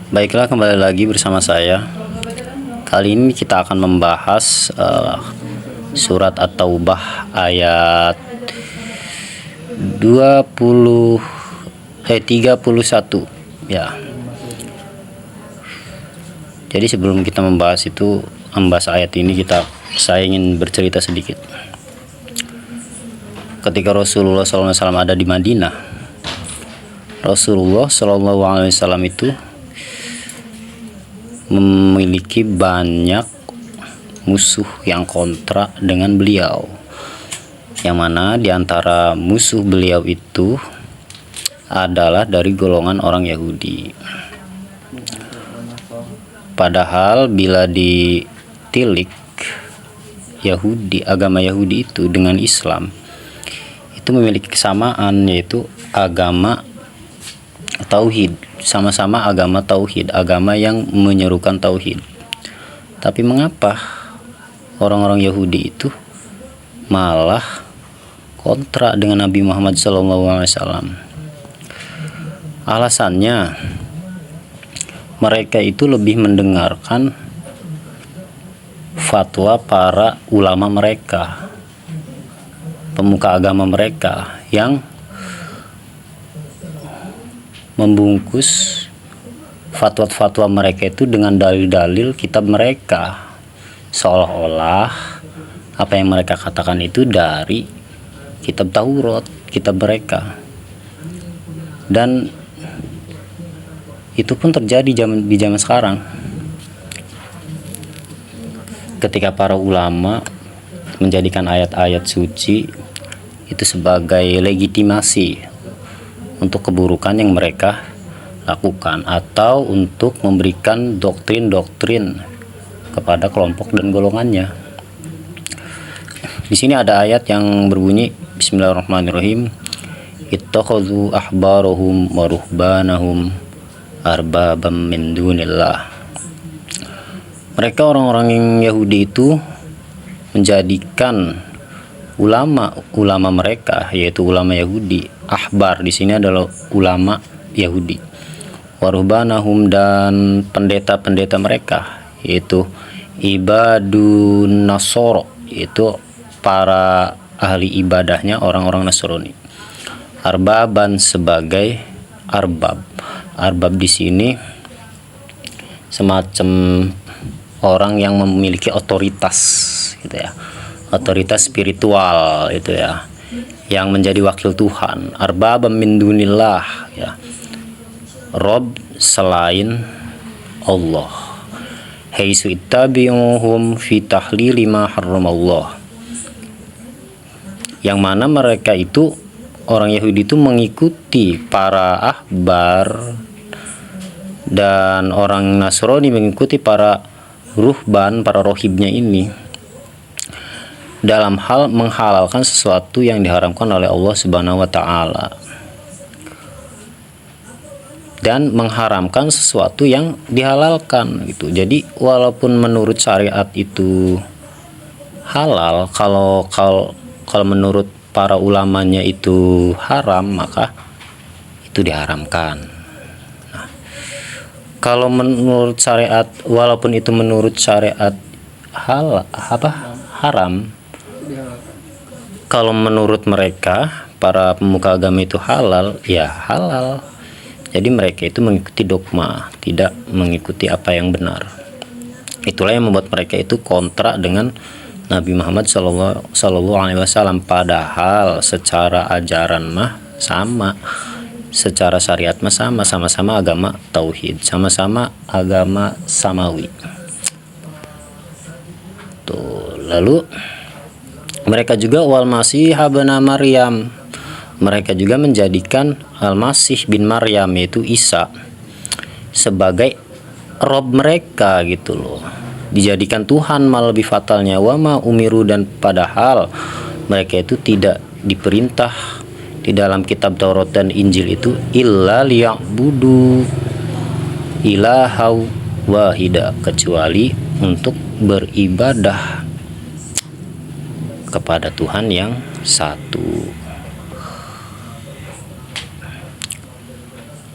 Baiklah, kembali lagi bersama saya. Kali ini kita akan membahas surat At-Taubah ayat 31 ya. Jadi sebelum kita membahas ayat ini, saya ingin bercerita sedikit. Ketika Rasulullah SAW ada di Madinah, Rasulullah SAW itu memiliki banyak musuh yang kontra dengan beliau, yang mana diantara musuh beliau itu adalah dari golongan orang Yahudi. Padahal bila ditilik agama Yahudi itu dengan Islam itu memiliki kesamaan, yaitu agama tauhid, sama-sama agama tauhid, agama yang menyerukan tauhid. Tapi mengapa orang-orang Yahudi itu malah kontra dengan Nabi Muhammad SAW? Alasannya, mereka itu lebih mendengarkan fatwa para ulama mereka, pemuka agama mereka, yang membungkus fatwa-fatwa mereka itu dengan dalil-dalil kitab mereka, seolah-olah apa yang mereka katakan itu dari kitab Taurat, kitab mereka. Dan itu pun terjadi di zaman sekarang, ketika para ulama menjadikan ayat-ayat suci itu sebagai legitimasi untuk keburukan yang mereka lakukan, atau untuk memberikan doktrin-doktrin kepada kelompok dan golongannya. Di sini ada ayat yang berbunyi, Bismillahirrahmanirrahim, ittakhadhu ahbarahum wa ruhbanahum arbabam min dunillah. Mereka orang-orang yang Yahudi itu menjadikan ulama mereka, yaitu ulama Yahudi, ahbar di sini adalah ulama Yahudi, waruhbanahum, dan pendeta-pendeta mereka, yaitu ibadun Nasoro, yaitu para ahli ibadahnya orang-orang Nasrani, arbaban sebagai arbab. Arbab di sini semacam orang yang memiliki otoritas, gitu ya, otoritas spiritual itu ya, yang menjadi wakil Tuhan. Arbabam min dunillah, ya, Rob selain Allah. Haitsu ittabi'uhum fi tahlili ma harramallah, yang mana mereka itu, orang Yahudi itu, mengikuti para ahbar, dan orang Nasrani mengikuti para ruhban, para rohibnya ini, dalam hal menghalalkan sesuatu yang diharamkan oleh Allah Subhanahu wa Ta'ala, dan mengharamkan sesuatu yang dihalalkan gitu. Jadi walaupun menurut syariat itu halal, kalau menurut para ulamanya itu haram, maka itu diharamkan. Nah, kalau menurut syariat, walaupun itu menurut syariat haram, kalau menurut mereka para pemuka agama itu halal, ya halal. Jadi mereka itu mengikuti dogma, tidak mengikuti apa yang benar. Itulah yang membuat mereka itu kontra dengan Nabi Muhammad SAW. Padahal secara ajaran mah sama, secara syariat mah sama-sama agama tauhid, sama-sama agama samawi. Tuh, lalu mereka juga wal Masih ibn Maryam, mereka juga menjadikan Al-Masih bin Maryam, yaitu Isa, sebagai Rob mereka gitu loh, dijadikan Tuhan. Malah lebih fatalnya, wama umiru, dan padahal mereka itu tidak diperintah di dalam kitab Taurat dan Injil itu illa liya'budu ilahau wahida, kecuali untuk beribadah kepada Tuhan yang satu.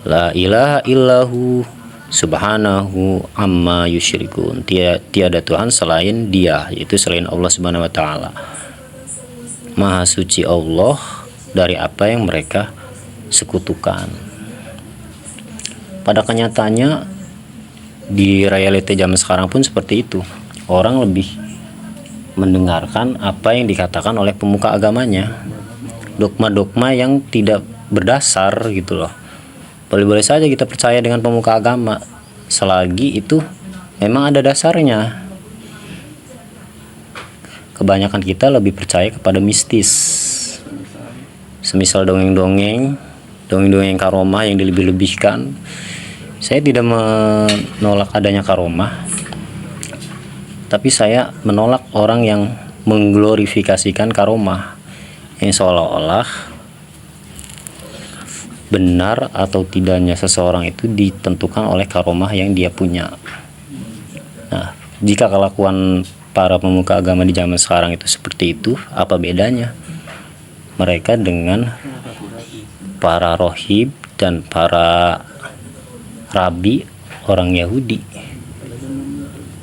La ilaha illahu subhanahu amma yusyrikun. Tiada Tuhan selain Dia, yaitu selain Allah Subhanahu wa taala. Maha suci Allah dari apa yang mereka sekutukan. Pada kenyataannya di reality zaman sekarang pun seperti itu. Orang lebih mendengarkan apa yang dikatakan oleh pemuka agamanya, dogma-dogma yang tidak berdasar gitu loh. Boleh-boleh saja kita percaya dengan pemuka agama selagi itu memang ada dasarnya. Kebanyakan kita lebih percaya kepada mistis, semisal dongeng-dongeng karomah yang dilebih-lebihkan. Saya tidak menolak adanya karomah, tapi saya menolak orang yang mengglorifikasikan karomah yang seolah-olah benar atau tidaknya seseorang itu ditentukan oleh karomah yang dia punya. Nah, jika kelakuan para pemuka agama di zaman sekarang itu seperti itu, apa bedanya mereka dengan para rohib dan para rabi orang Yahudi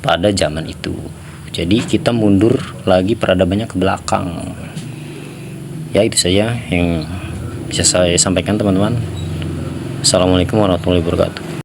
pada zaman itu? Jadi kita mundur lagi peradabannya ke belakang. Ya, itu saja yang bisa saya sampaikan, teman-teman. Assalamualaikum warahmatullahi wabarakatuh.